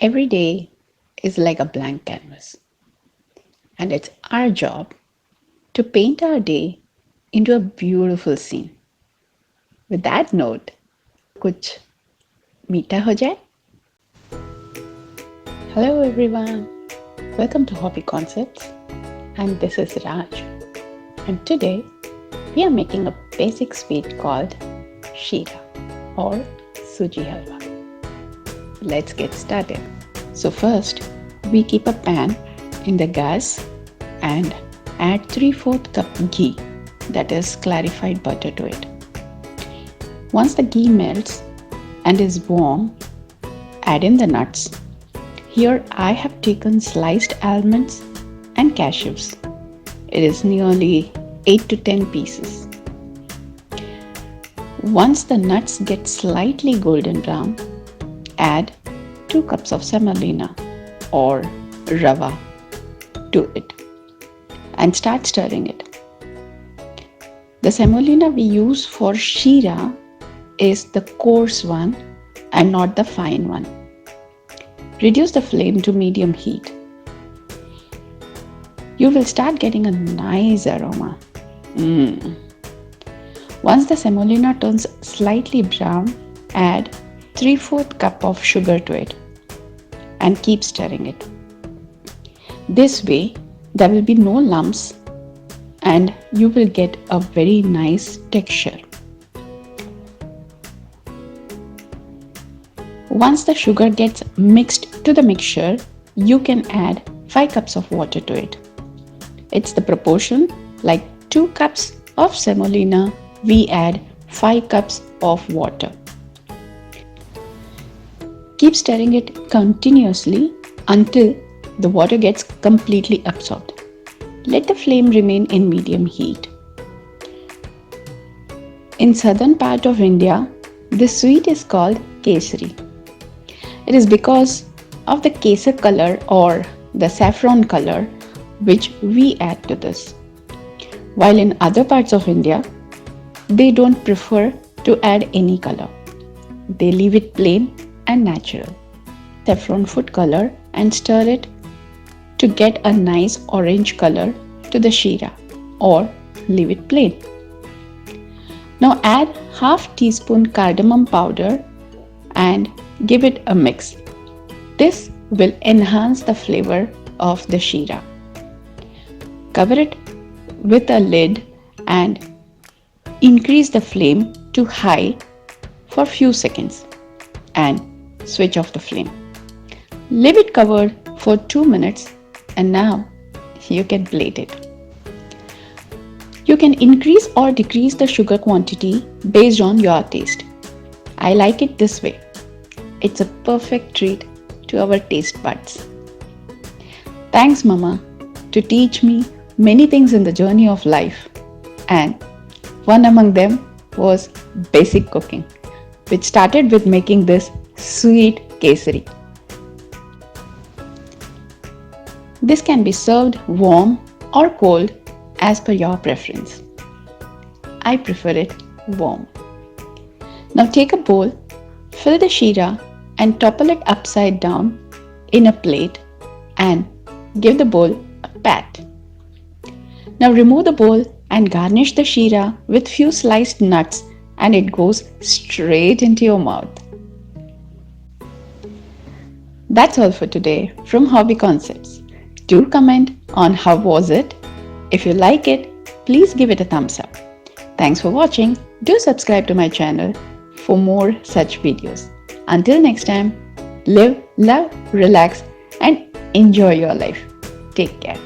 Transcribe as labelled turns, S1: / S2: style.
S1: Every day is like a blank canvas, and it's our job to paint our day into a beautiful scene. With that note, कुछ मीठा हो जाए. Hello everyone, welcome to Hobby Concepts, and this is Raj. And today we are making a basic sweet called Sheera or Suji Halwa. Let's get started. So first, we keep a pan in the gas and add 3/4 cup ghee, that is clarified butter, to it. Once the ghee melts and is warm, add in the nuts. Here I have taken sliced almonds and cashews. It is nearly 8 to 10 pieces. Once the nuts get slightly golden brown, add 2 cups of semolina or rava to it and start stirring it. The semolina we use for sheera is the coarse one and not the fine one. Reduce the flame to medium heat. You will start getting a nice aroma. Once the semolina turns slightly brown, add 3/4 cup of sugar to it and keep stirring it. This way, there will be no lumps and you will get a very nice texture. Once the sugar gets mixed to the mixture, you can add 5 cups of water to it. It's the proportion like 2 cups of semolina, we add 5 cups of water. Keep stirring it continuously until the water gets completely absorbed. Let the flame remain in medium heat. In southern part of India, this sweet is called Kesari. It is because of the kesar color or the saffron color which we add to this. While in other parts of India, they don't prefer to add any color. They leave it plain and natural. Saffron food color and stir it to get a nice orange color to the sheera, or leave it plain. Now add half teaspoon cardamom powder and give it a mix. This will enhance the flavor of the sheera. Cover it with a lid and increase the flame to high for few seconds and switch off the flame. Leave it covered for 2 minutes and now you can plate it. You can increase or decrease the sugar quantity based on your taste. I like it this way. It's a perfect treat to our taste buds. Thanks, Mama, to teach me many things in the journey of life. And one among them was basic cooking, which started with making this sweet kesari. This can be served warm or cold as per your preference. I prefer it warm. Now take a bowl, fill the sheera and topple it upside down in a plate and give the bowl a pat. Now remove the bowl and garnish the sheera with few sliced nuts and it goes straight into your mouth. That's all for today from Hobby Concepts. Do comment on how was it. If you like it, please give it a thumbs up. Thanks for watching. Do subscribe to my channel for more such videos. Until next time, live, love, relax and enjoy your life. Take care.